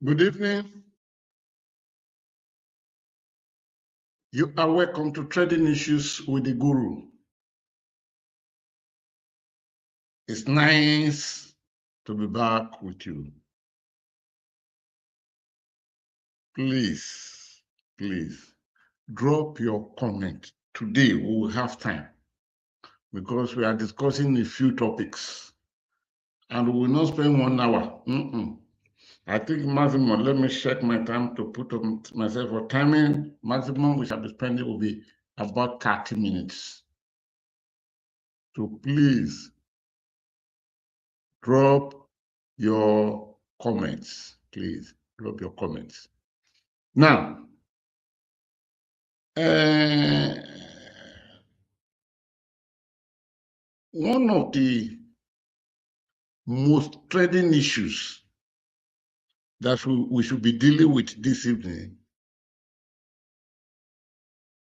Good evening. You are welcome to Trading Issues with the Guru. It's nice to be back with you. Please drop your comment. Today we will have time because we are discussing a few topics and we will not spend 1 hour. I think maximum, let me check my time to put on myself for timing. Maximum we shall be spending will be about 30 minutes. So please drop your comments. Please drop your comments. Now, one of the most trending issues that we should be dealing with this evening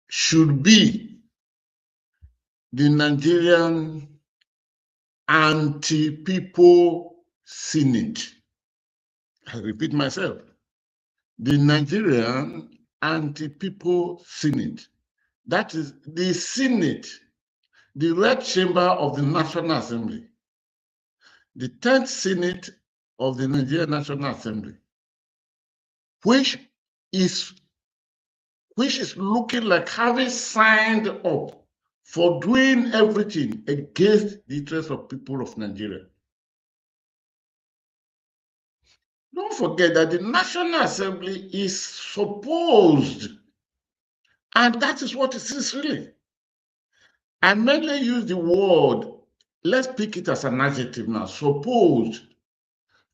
should be the Nigerian Anti-People Senate. I repeat myself, the Nigerian Anti-People Senate. That is the Senate, the red chamber of the National Assembly, the 10th Senate of the Nigerian National Assembly, which is looking like having signed up for doing everything against the interests of people of Nigeria. Don't forget that the National Assembly is supposed, and that is what it is really. I mainly use the word, let's pick it as an adjective now, supposed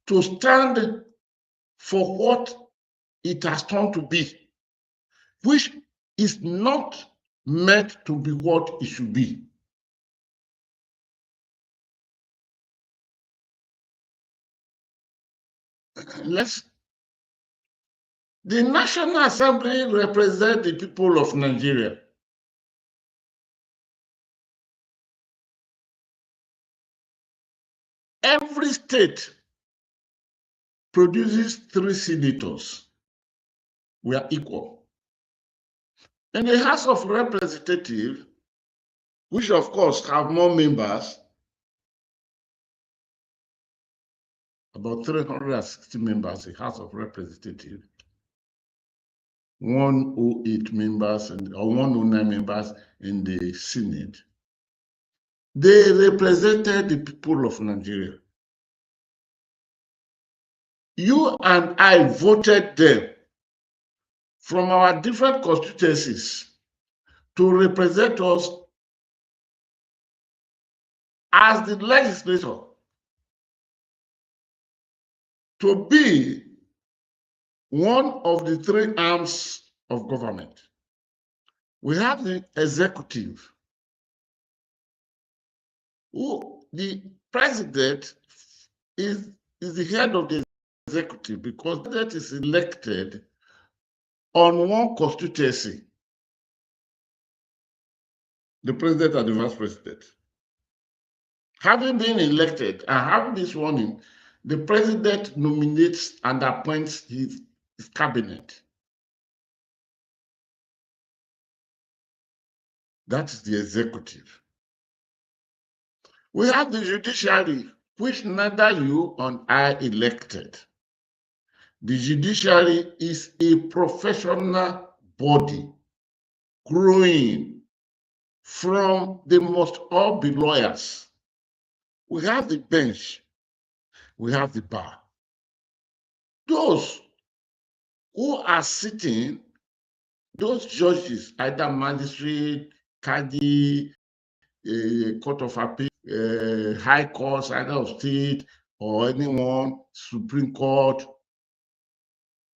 to stand for what it has turned to be, which is not meant to be what it should be. The National Assembly represents the people of Nigeria. Every state produces 3 senators. We are equal. And the House of Representatives, which of course have more members, about 360 members, the House of Representatives, 108 members or 109 members in the Senate. They represented the people of Nigeria. You and I voted them from our different constituencies to represent us as the legislature, to be one of the 3 arms of government. We have the executive, who the president is the head of the executive because that is elected on one constituency, the president and the vice president. Having been elected and having this warning, the president nominates and appoints his cabinet. That is the executive. We have the judiciary, which neither you and I elected. The judiciary is a professional body growing from the most all-be lawyers. We have the bench, we have the bar. Those who are sitting, those judges, either magistrate, Kadi, Court of Appeal, High Court, either of state or anyone, Supreme Court,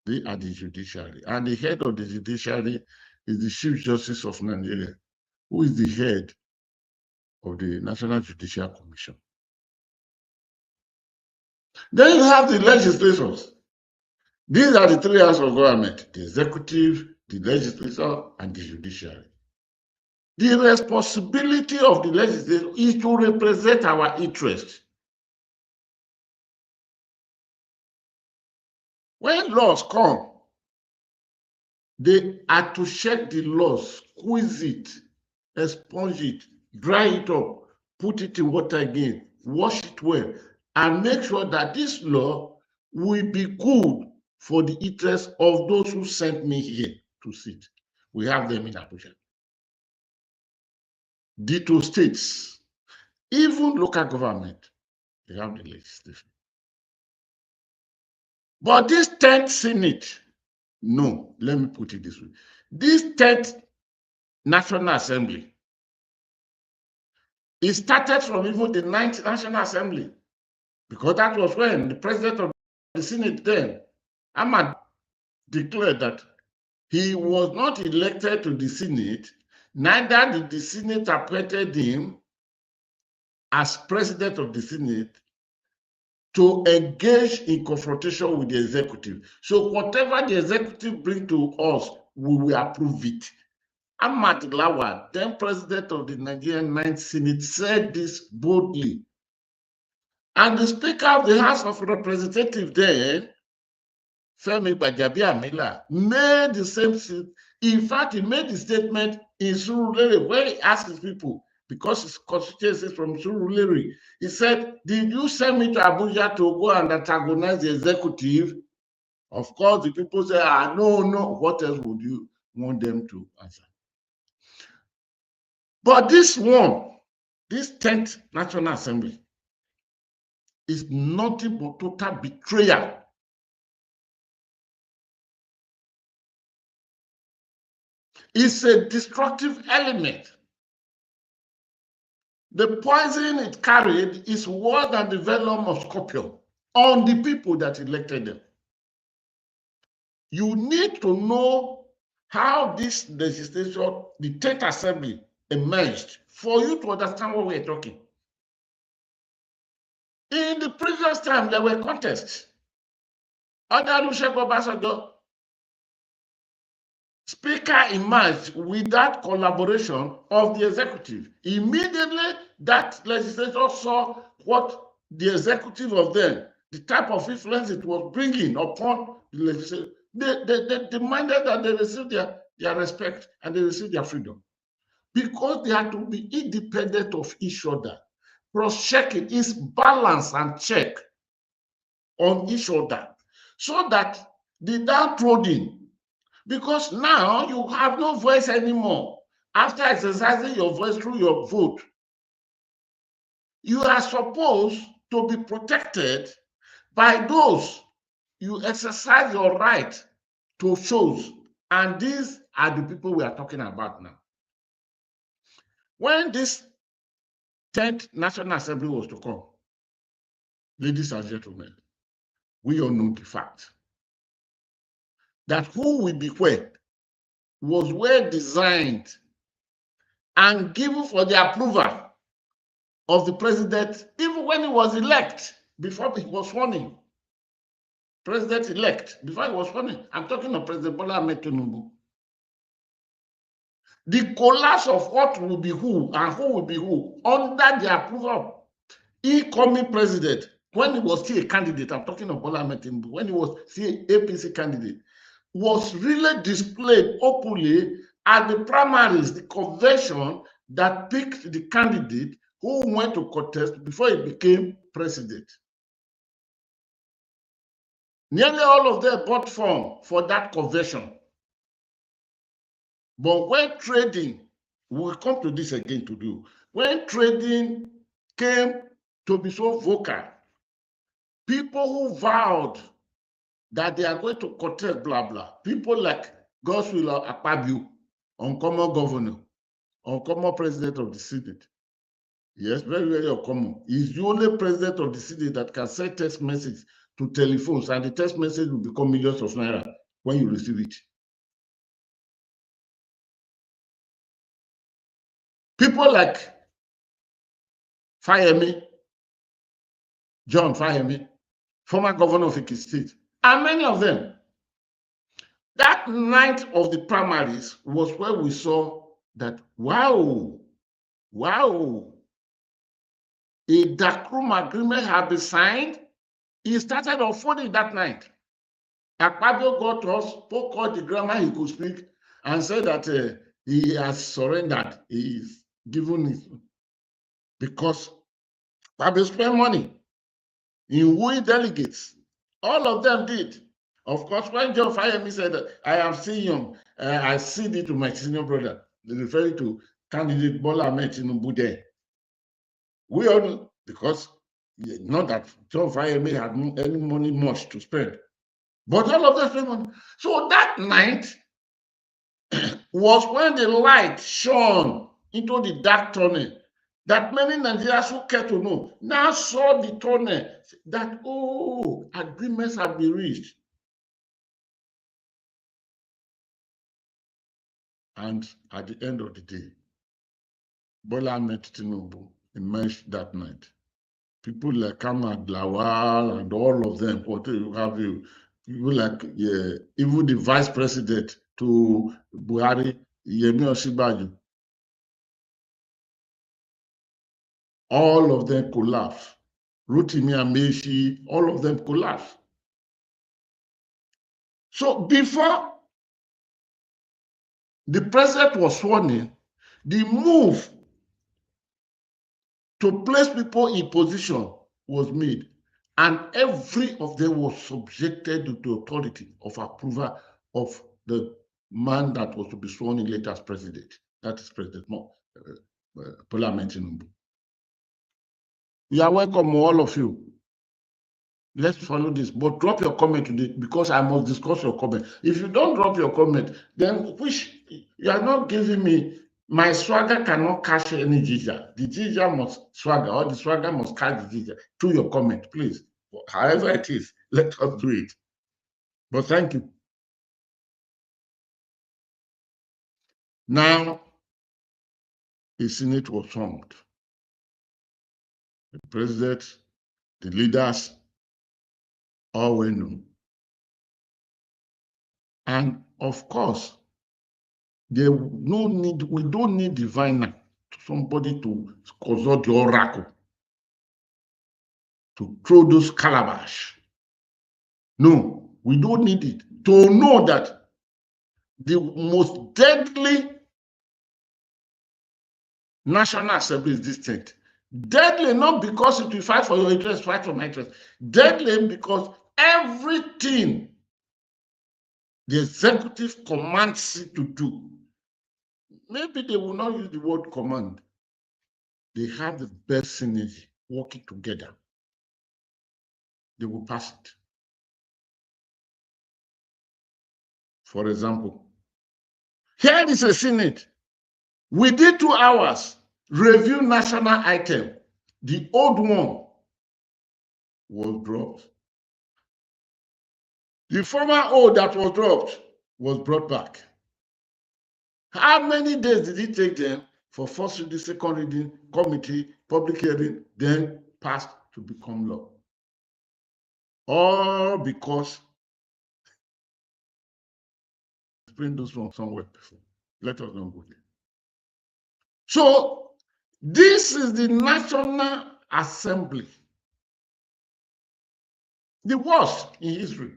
they are the judiciary. And the head of the judiciary is the Chief Justice of Nigeria, who is the head of the National Judicial Commission. Then you have the legislators. These are the 3 arms of government: the executive, the legislature, and the judiciary. The responsibility of the legislature is to represent our interests. When laws come, they are to check the laws, squeeze it, expunge it, dry it up, put it in water again, wash it well, and make sure that this law will be good for the interest of those who sent me here to sit. We have them in Abuja. Ditto states, even local government, they have the legislation. But this 10th Senate, no, let me put it this way. This 10th National Assembly, it started from even the 9th National Assembly, because that was when the president of the Senate then, Ahmad, declared that he was not elected to the Senate, neither did the Senate appointed him as president of the Senate to engage in confrontation with the executive. So whatever the executive bring to us, we will approve it. Ahmad Lawal, then president of the Nigerian 9th Senate, said this boldly. And the Speaker of the House of Representatives then, Femi Gbajabiamila, made the same. In fact, he made the statement in Surulere where he asked his people, because his constituency is from Surulere, he said, "Did you send me to Abuja to go and antagonize the executive?" Of course, the people say, no. What else would you want them to answer? But this one, this 10th National Assembly, is nothing but total betrayal. It's a destructive element. The poison it carried is worse than the venom of scorpion on the people that elected them. You need to know how this legislation, the 10th Assembly, emerged for you to understand what we're talking. In the previous time, there were contests. Under Olusegun Obasanjo, Speaker emerged with that collaboration of the executive. Immediately, that legislature saw what the executive of them, the type of influence it was bringing upon the legislature. They demanded that they receive their respect and they receive their freedom, because they had to be independent of each other. Cross-checking is balance and check on each other, so that the downtrodden, because now you have no voice anymore. After exercising your voice through your vote, you are supposed to be protected by those you exercise your right to choose. And these are the people we are talking about now. When this 10th National Assembly was to come, ladies and gentlemen, we all know the fact that who will be where was well designed and given for the approval of the president, even when he was elected, before he was sworn in. President-elect, before he was sworn in. I'm talking of President Bola Ahmed Tinubu. The collapse of what will be who and who will be who under the approval of incoming president, when he was still a candidate, I'm talking of Bola Ahmed Tinubu, when he was still APC candidate, was really displayed openly at the primaries, the convention that picked the candidate who went to contest before he became president. Nearly all of them bought form for that convention. But when trading, we'll come to this again to do, when trading came to be so vocal, people who vowed that they are going to contest, blah, blah, people like Godswill Akpabio, uncommon governor, uncommon president of the Senate. Yes, very, very uncommon. He's the only president of the Senate that can send text message to telephones, and the text message will become millions of naira when you receive it. People like Fayemi, John Fayemi, former governor of Ekiti State, and many of them. That night of the primaries was where we saw that, wow, a dark room agreement had been signed. He started unfolding that night. Akpabio got us, spoke all the grammar he could speak, and said that he has surrendered. He is given it because Akpabio spent money in wooing delegates. All of them did. Of course, when John Fayemi said, I am still young, I cede it to my senior brother, referring to candidate Bola Ahmed Tinubu there. We all know, because not that John Fayemi had any money much to spend, but all of them spent money. So that night was when the light shone into the dark tunnel that many Nigerians who care to know now saw the tunnel that, oh, agreements have been reached. And at the end of the day, Bola Ahmed Tinubu emerged that night. People like Ahmad Lawal and all of them, what have you, people like even the vice president to Buhari, Yemi Osinbajo, all of them collapsed. Rotimi Amaechi, all of them collapsed. So before the president was sworn in, the move to place people in position was made, and every of them was subjected to the authority of approval of the man that was to be sworn in later as president. That is President Bola Ahmed Tinubu. You are welcome, all of you. Let's follow this, but drop your comment today because I must discuss your comment. If you don't drop your comment, then you are not giving me. My swagger cannot catch any ginger. The ginger must swagger, or the swagger must catch the ginger. Through your comment, please. However it is, let us do it. But thank you. Now, the Senate was formed. The president, the leaders, all were known. And of course, we don't need diviner, somebody to consult the oracle, to throw those calabash. No, we don't need it. To know that the most deadly National Assembly is distinct. Deadly not because it will fight for your interest, fight for my interest. Deadly because everything the executive commands it to do, maybe they will not use the word command. They have the best synergy working together. They will pass it. For example, here is a Senate. Within 2 hours, review national item. The old one was dropped. The former old that was dropped was brought back. How many days did it take them for first reading, second reading, committee, public hearing, then passed to become law? All because bring those from somewhere before. Let us not go there. So this is the National Assembly, the worst in history.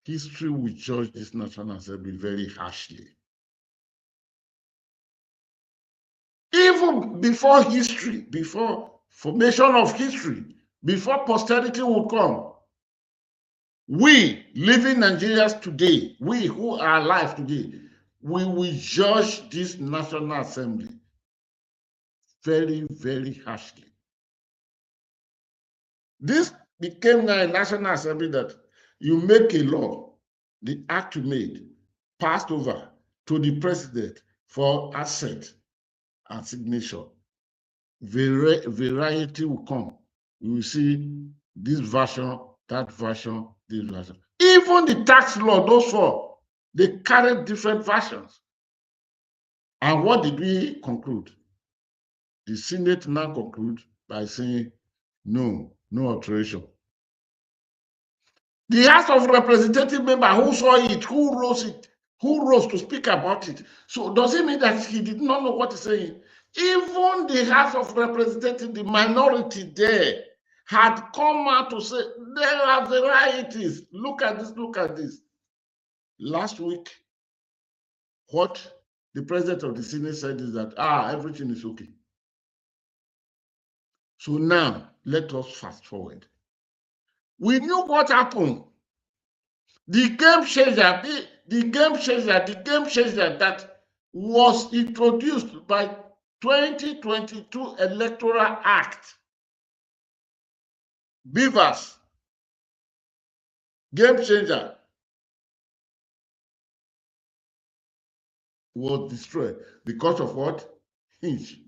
History will judge this National Assembly very harshly. Even before history, before formation of history, before posterity will come, we living Nigerians today, we who are alive today, we will judge this National Assembly very, very harshly. This became now a National Assembly that you make a law, the act you made, passed over to the president for assent and signature. Variety will come. You will see this version, that version, this version. Even the tax law, those four, they carry different versions. And what did we conclude? The Senate now concludes by saying, no alteration. The House of Representative member who saw it, who rose to speak about it. So does it mean that he did not know what he's saying? Even the House of Representatives, the minority there, had come out to say there are varieties. Look at this, look at this. Last week, what the president of the Senate said is that, everything is okay. So now, let us fast forward. We knew what happened. The game changer, the game changer that was introduced by 2022 Electoral Act, BVAS, game changer, was destroyed because of what? Hinge.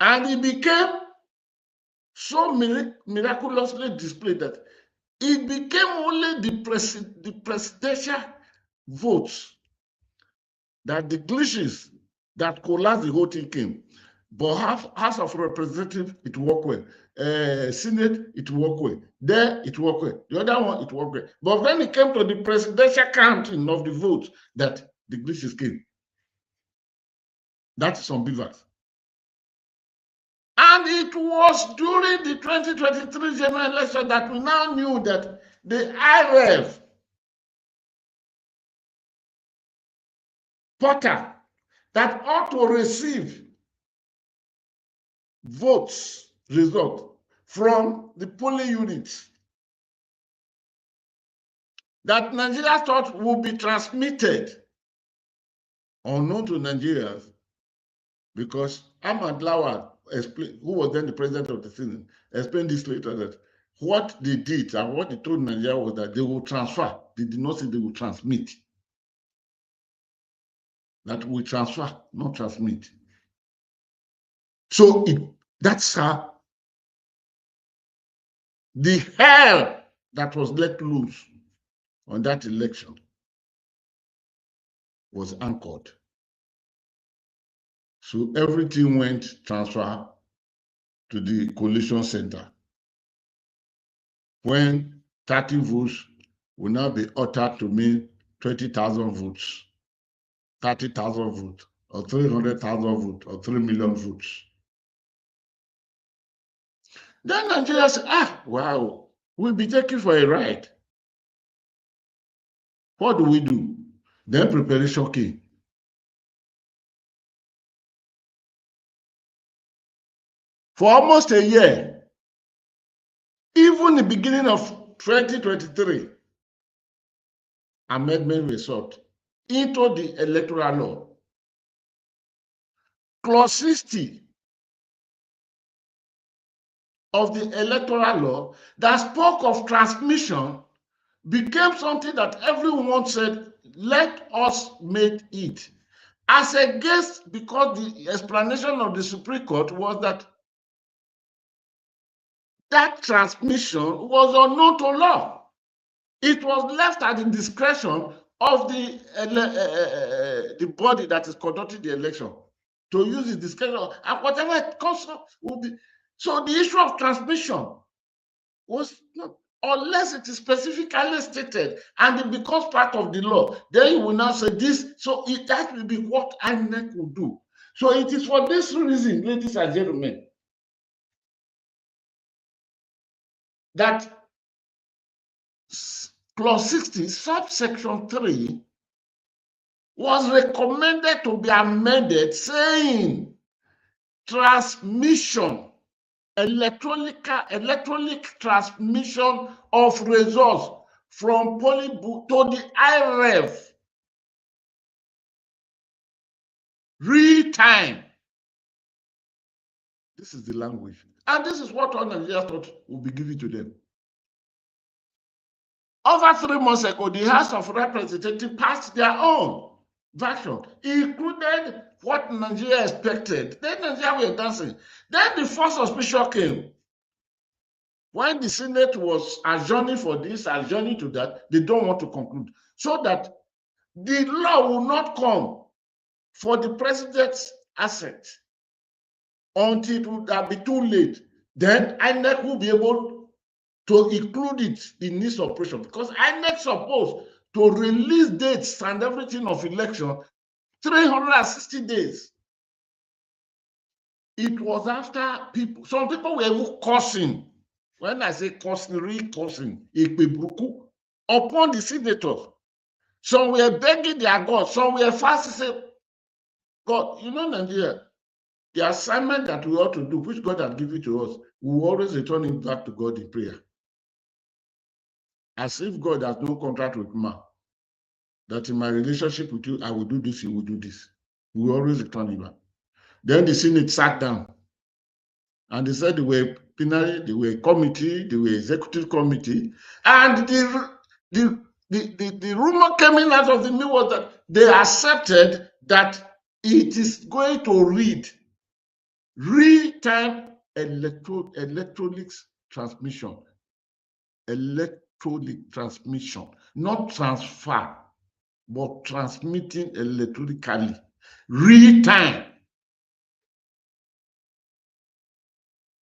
And it became so miraculously displayed that it became only the presidential votes that the glitches that collapsed the whole thing came. But House of Representatives, it worked well. Senate, it worked well. There, it worked well. The other one, it worked well. But when it came to the presidential counting of the votes, that the glitches came. That's on BVAS. And it was during the 2023 general election that we now knew that the IREF portal that ought to receive votes result from the polling units that Nigeria thought would be transmitted unknown to Nigerians, because Ahmad Lawal explained, who was then the president of the Senate, explained this later, that what they did and what they told Nigeria was that they will transfer. They did not say they will transmit. That we transfer, not transmit. So that's how the hell that was let loose on that election was anchored. So everything went transfer to the coalition center. When 30 votes will now be uttered to mean 20,000 votes, 30,000 votes, or 300,000 votes, or 3 million votes. Then Nigeria said, wow, we'll be taken for a ride. What do we do? Then preparation came. For almost a year, even the beginning of 2023, amendment was sought into the electoral law. Clause 60 of the electoral law that spoke of transmission became something that everyone said, let us make it. As against, because the explanation of the Supreme Court was that that transmission was unknown to law. It was left at the discretion of the body that is conducting the election to use the discretion, and whatever it costs will be. So the issue of transmission was not, unless it is specifically stated and it becomes part of the law, then you will now say this. So that will be what INEC will do. So it is for this reason, ladies and gentlemen, that clause 60, subsection 3, was recommended to be amended, saying transmission, electronic transmission of results from polling booth to the IREF, real time. This is the language. And this is what all Nigeria thought would be given to them. Over 3 months ago, the House of Representatives passed their own version, included what Nigeria expected. Then Nigeria were dancing. Then the first suspicion came. When the Senate was adjourning for this, adjourning to that, they don't want to conclude. So that the law will not come for the president's asset until it will be too late. Then INEC will be able to include it in this operation, because INEC supposed to release dates and everything of election 360 days It was after people, some people were even cursing. When I say cursing, really cursing, upon the senators. Some were begging their God, some were fasting, say, God, you know, Nigeria, the assignment that we ought to do, which God has given to us, we will always return it back to God in prayer. As if God has no contract with man. That in my relationship with you, I will do this, you will do this. We will always return it back. Then the Senate sat down and they said they were plenary, they were committee, they were executive committee, and the rumor coming out of the mill was that they accepted that it is going to read real-time electronic transmission, not transfer, but transmitting electronically, real-time.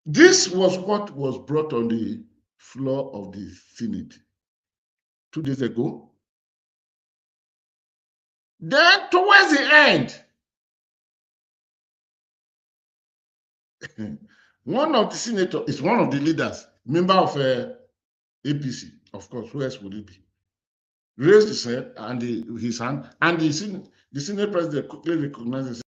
This was what was brought on the floor of the Senate 2 days ago. Then towards the end, one of the senators is one of the leaders, member of APC, of course, who else would it be? Raised his head and his hand, and the Senate president quickly recognized